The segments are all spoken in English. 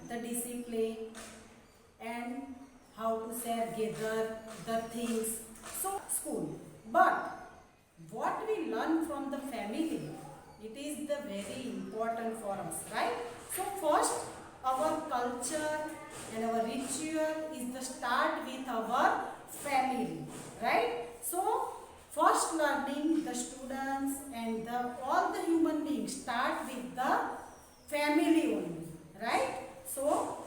the discipline, and how to share gather the things. So school. But what we learn from the family, it is the very important for us, right? So first, our culture and our ritual is the start with our family, right? So first learning the students and all the human beings start with the family only, right? So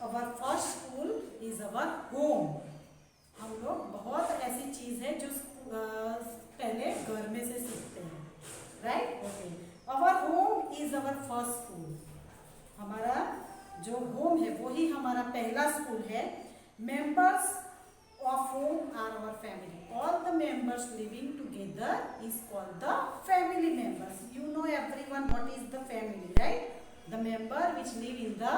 our first school is our home. हम लोग बहुत ऐसी चीज है जो पहले घर में से सीखते हैं, right? Okay, our home is our first school. हमारा जो होम है वो ही हमारा पहला स्कूल है. Members of home are our family. All the members living together is called the family members. You know everyone what is the family, right? The member which live in the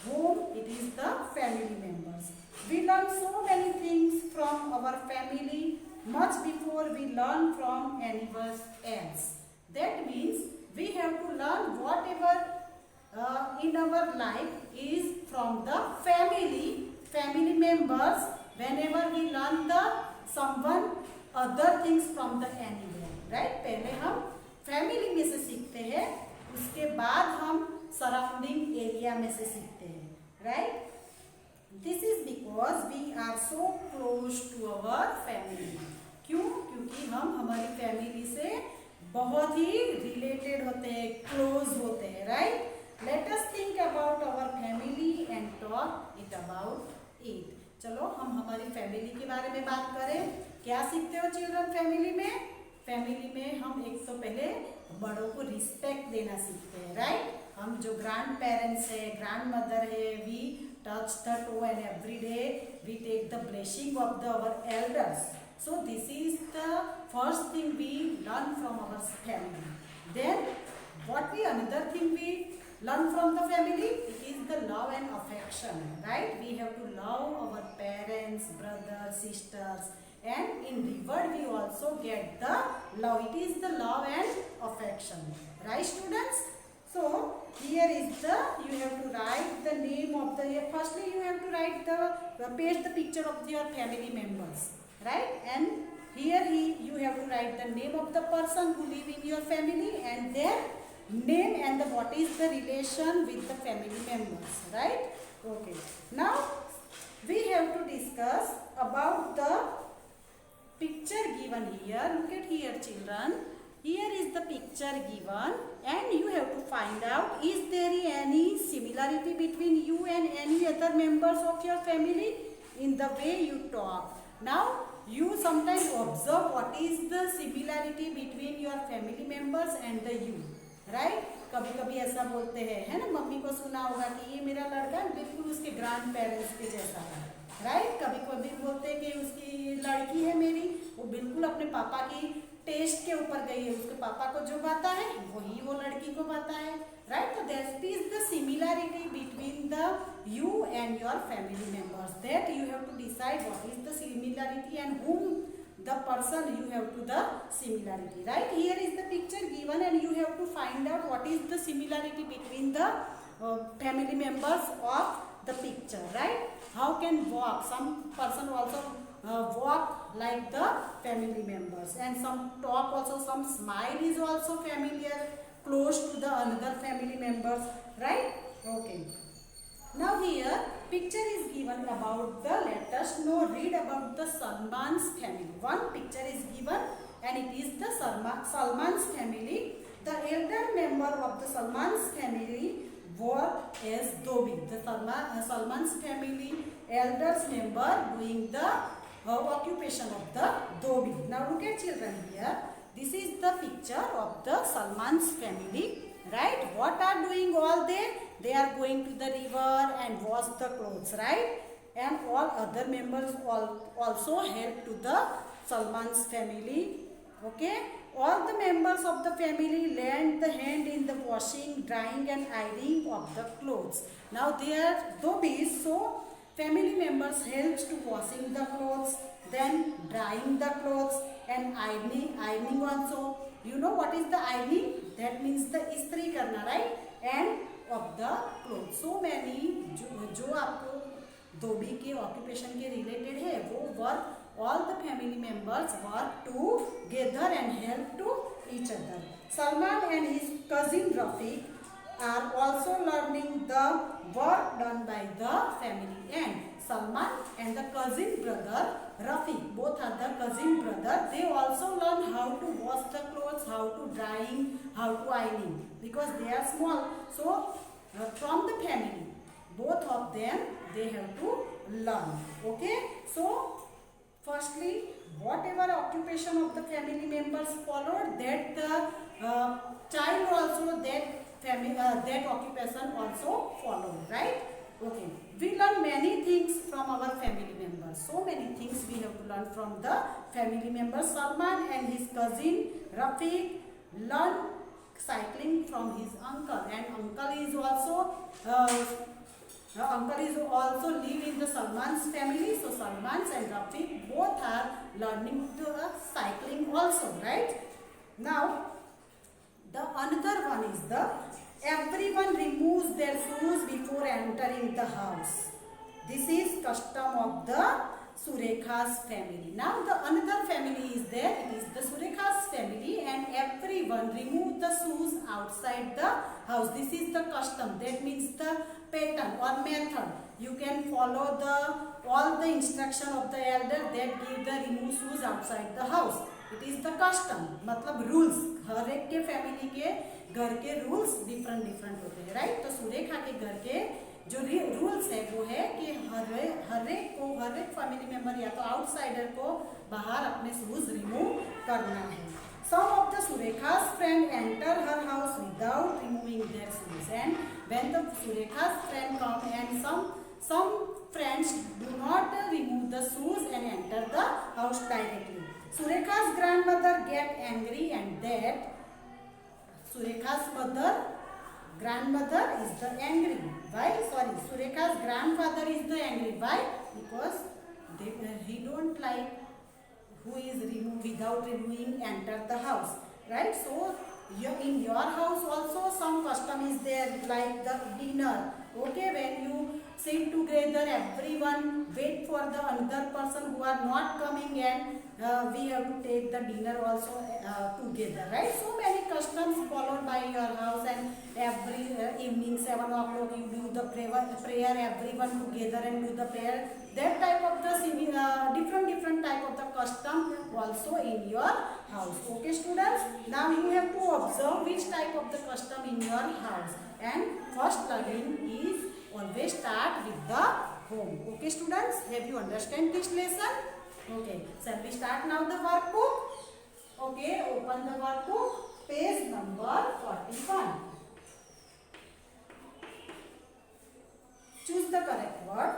home, it is the family members. We learn so many things from our family much before we learn from anyone else. That means we have to learn whatever in our life is from the family members. Whenever we learn the someone other things from the anywhere, right? पहले हम family में से सीखते हैं, उसके बाद हम surrounding area में से सीखते हैं, right? This is because we are so close to our family. क्यों? क्योंकि हम हमारी फैमिली से बहुत ही रिलेटेड होते हैं, क्लोज होते हैं, right? Let us think about our family and talk it about it. चलो हम हमारी फैमिली के बारे में बात करें. क्या सीखते हो चिल्ड्रन फैमिली में? फैमिली में हम एक तो पहले बड़ों को रिस्पेक्ट देना सीखते हैं, राइट? हम जो ग्रैंड पेरेंट्स है, ग्रैंड मदर है, we touch the toe and every day we take the blessing of the our elders. So this is the first thing we learn from our family. Then what we another thing we learn from the family, it is the love and affection, right? We have to love our parents, brothers, sisters, and in reward we also get the love. It is the love and affection, right students? So here is the, you have to write the name of the, firstly you have to write the paste the picture of your family members, right? And here you have to write the name of the person who live in your family and their name and what is the relation with the family members, right? Okay, now we have to discuss about the picture given here. Look at here children, here is the picture given and you have to find out, is there any similarity between you and any other members of your family in the way you talk. Now you sometimes observe what is the similarity between your family members and the you, right? कभी कभी ऐसा बोलते हैं, है ना? Mummy को सुना होगा कि ये मेरा लड़का बिल्कुल उसके ग्रैंड पेरेंट्स के जैसा है, राइट? कभी कभी बोलते हैं कि उसकी लड़की है मेरी, वो बिल्कुल अपने पापा की टेस्ट के ऊपर गई है, उसके पापा को जो बाता है वही वो लड़की को बाता है, राइट? तो that is the similarity between the you and your family members. That you have to decide what is the similarity and whom the person you have to the similarity, right? Here is the picture given and you have to find out what is the similarity between the family members of the picture, right? How can walk, some person also walk like the family members, and some talk also, some smile is also familiar, close to the another family members, right? Okay, now here picture is given about the, let us know, read about the Salman's family. One picture is given and it is the Salman's family. The elder member of the Salman's family work as Dhobi. The Salman's family elders member doing the occupation of the Dhobi. Now look at children here. This is the picture of the Salman's family, right? What are doing all they? They are going to the river and wash the clothes, right? And all other members also help to the Salman's family. Okay, all the members of the family lend the hand in the washing, drying and ironing of the clothes. Now they are dhobis, so family members helps to washing the clothes, then drying the clothes and ironing also. You know what is the ironing? That means the istri karna, right? And of the clothes. So many जो आपको धोबी के occupation के related है वो work all the family members work together and help to each other. Salman and his cousin Rafiq are also learning the work done by the family, and Salman and the cousin brother Rafiq, both are the cousin brother, they also learn how to wash the clothes, how to drying, how to ironing, because they are small. So from the family, both of them, they have to learn. Okay, so firstly, whatever occupation of the family members followed, that the child also that occupation also followed, right? Okay, we learn many things from our family members. So many things we have to learn from the family members. Salman and his cousin Rafiq learn cycling from his uncle, and uncle is also live in the Salman's family. So Salman's and Rafiq both are learning to cycling also, right? Now the another one is the everyone removes their shoes before entering the house. This is custom of the Surekha's family. Now the another family is there, it is the Surekha's family, and everyone remove the shoes outside the house. This is the custom, that means the pattern or method. You can follow all the instruction of the elder that give the remove shoes outside the house. It is the custom, मतलब rules. हर एक के family के घर के rules different होते हैं, right? तो सुरेखा के घर के जो रूल्स है वो है कि हर एक फैमिली मेंबर या तो आउटसाइडर को बाहर अपने शूज रिमूव करना है. Some of the Surekha's friend enter her house without removing their shoes, and when the Surekha's friend come, and some friends do not remove the shoes and enter the house directly. Surekha's grandmother get angry, and that Surekha's grandmother is the angry. Why? Sorry, Surekha's grandfather is the angry. Why? Because he don't like who is without removing enter the house, right? So in your house also some custom is there, like the dinner. Okay, when you sit together, everyone wait for the another person who are not coming, and we have to take the dinner also together, right? So many customs followed by your house, and every evening 7 o'clock you do the prayer, everyone together and do the prayer. That type of the different type of the custom also in your house. Okay students, now you have to observe which type of the custom in your house, and first learning is always start with the home. Okay students, have you understand this lesson? Okay, shall we start now the workbook? Okay, open the workbook, page number 41. Choose the correct word.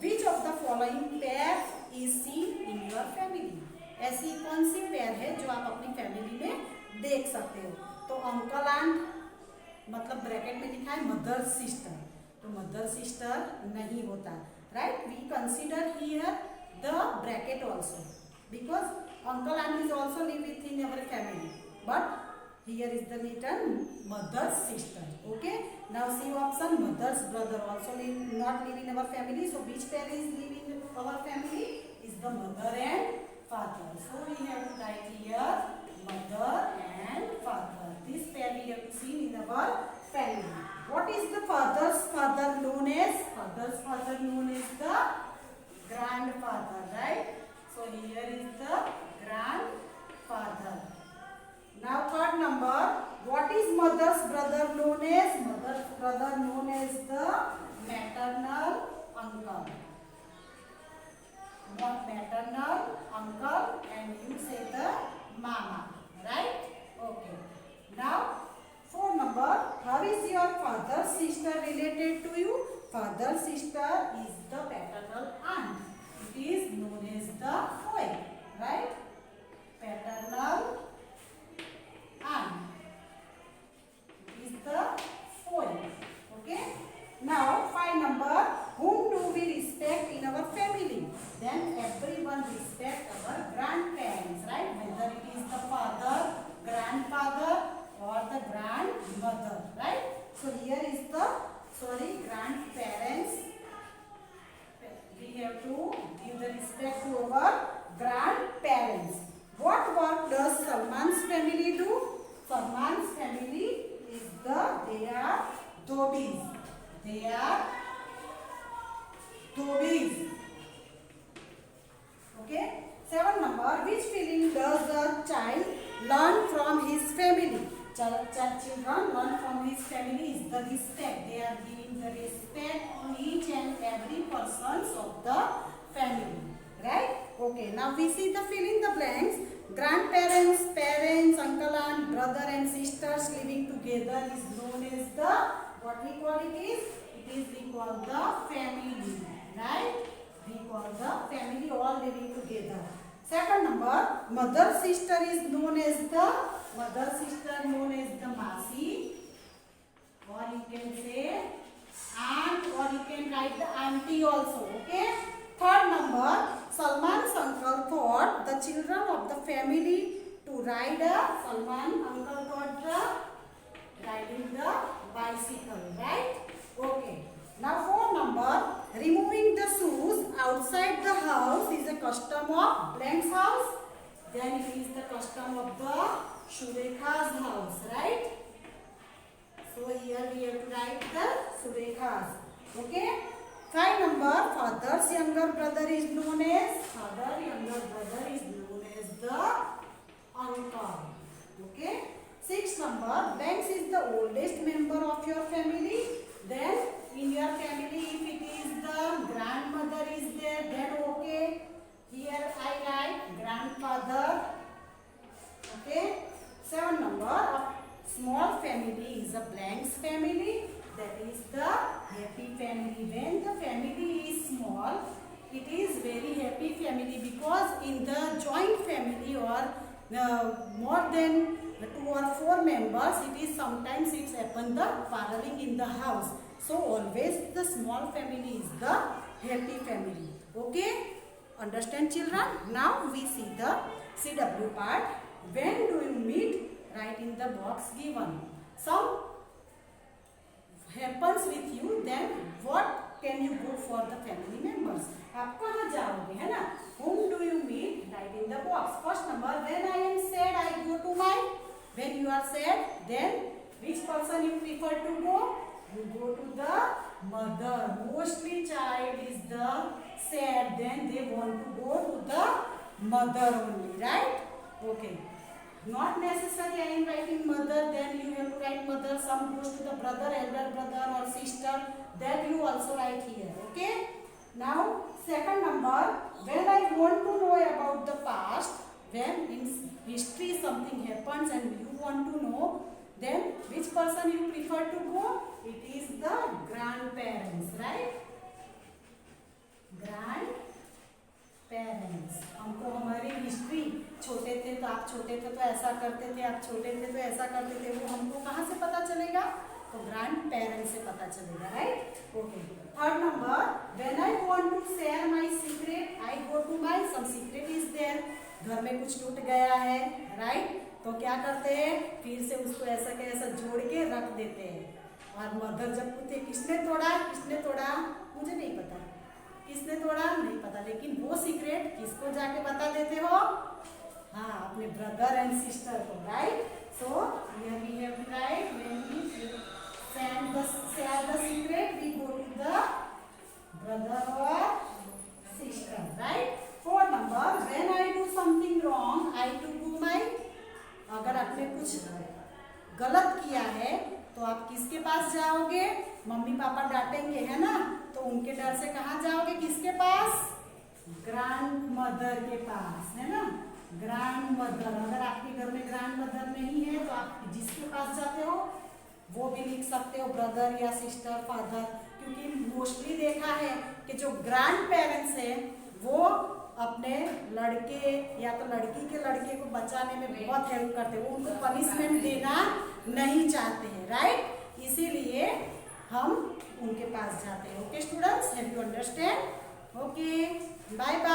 Which of the following pairs is seen in your family? ऐसी कौन सी pair है जो आप अपनी family में देख सकते हो? तो अंकल एंड मतलब ब्रैकेट में लिखा है मदर सिस्टर, तो मदर सिस्टर नहीं होता, right? We consider here the bracket also because uncle and is also live with in our family, but here is the written mother's sister. Okay, now see option, mother's brother also not live in our family. So which pair is live in our family? Is the mother and father. So we have to write here mother and father. This pair we have to see in our family. What is the father's father known as? Father's father known as the grandfather, right? So here is the grandfather. Now third number, what is mother's brother known as? Mother's brother known as the maternal uncle. Maternal uncle, and you say the mama, right? Okay. Now fourth number, how is your father's sister related to you? Father's sister is the paternal aunt. It is known as the foil, right? Paternal is the foil. Okay. Now find number, whom do we respect in our family? Then everyone respect our grandparents, right? Whether it is the father, grandfather or the grandmother, right? So here is the hobbies. Okay. 7 number, which feeling does the child learn from his family? Children learn from his family is the respect. They are giving the respect to each and every persons of the family. Right? Okay. Now we see the fill in the blanks. Grandparents, parents, uncle, aunt, brother and sisters living together is known as the, what we call it is? It is we call the family. Right? We call the family all living together. Second number, mother sister is known as the masi, or you can say aunt, or you can write the auntie also. Okay. Third number, Salman's uncle taught the children of the family to ride riding the bicycle. Right? Okay. Now 4 number, removing the shoes outside the house is a custom of blank's house. Then it is the custom of the Surekha's house, right? So here we have to write the Surekha's. Okay. 5 number, father's younger brother is known as the uncle. Okay. 6 number, Banks is the oldest member of your family. Then in your family, if it is the grandmother is there, then okay. Here I write grandfather. Okay. 7 number, a small family is a Blank's family. That is the happy family. When the family is small, it is very happy family, because in the joint family or more than 2 or 4 members, it is sometimes it's happen the quarreling in the house. So always the small family is the happy family. Okay? Understand, children? Now we see the CW part. When do you meet? Write in the box given. Some happens with you, then what can you go for the family members? आप कहाँ जाओगे, है ना? Whom do you meet? Write in the box. First number, when I am sad, I go to my. When you are sad, then which person you prefer to go? You go to the mother. Mostly child is the sad, then they want to go to the mother only, right? Okay. Not necessary I am writing mother, then you have to write mother. Some goes to the brother, elder brother or sister, that you also write here. Okay. Now second number, when I want to know about the past, when in history something happens and you want to know, then which person you prefer to go? It is the grandparents, right? Grandparents. हमको हमारी history, छोटे थे तो आप छोटे थे तो ऐसा करते थे, आप छोटे थे तो ऐसा करते थे, वो हमको कहाँ से पता चलेगा? तो ग्रैंड पेरेंट्स से पता चलेगा, right? Okay. Third number, when I want to share my secret, I go to my, some secret is there. घर में कुछ टूट गया है, राइट? तो क्या करते हैं? फिर से उसको ऐसा के ऐसा जोड़ के रख देते हैं. और मदर जब पूछते किसने तोड़ा, मुझे नहीं पता, किसने तोड़ा नहीं पता, लेकिन वो सीक्रेट किसको जाके बता देते हो? हाँ, अपने ब्रदर एंड सिस्टर को, right? So here we have to write, when we share the secret, we go to the brother or sister, right? 4 number, when I do something wrong, I to do my. अगर आपने कुछ गलत किया है तो आप किसके पास जाओगे? मम्मी पापा डांटेंगे, है ना? तो उनके डर से कहाँ जाओगे? किसके पास? ग्रैंड मदर के पास, है ना? Grand mother. अगर आपके घर में ग्रैंड मदर नहीं है तो आप जिसके पास जाते हो वो भी लिख सकते हो, ब्रदर या सिस्टर, फादर. क्योंकि मोस्टली देखा है कि जो ग्रैंड पेरेंट्स हैं वो अपने लड़के या तो लड़की के लड़के को बचाने में बहुत हेल्प करते हैं. वो उनको पनिशमेंट देना नहीं चाहते हैं, राइट? इसीलिए हम उनके पास जाते हैं. Okay students, have you understand? Okay, bye bye.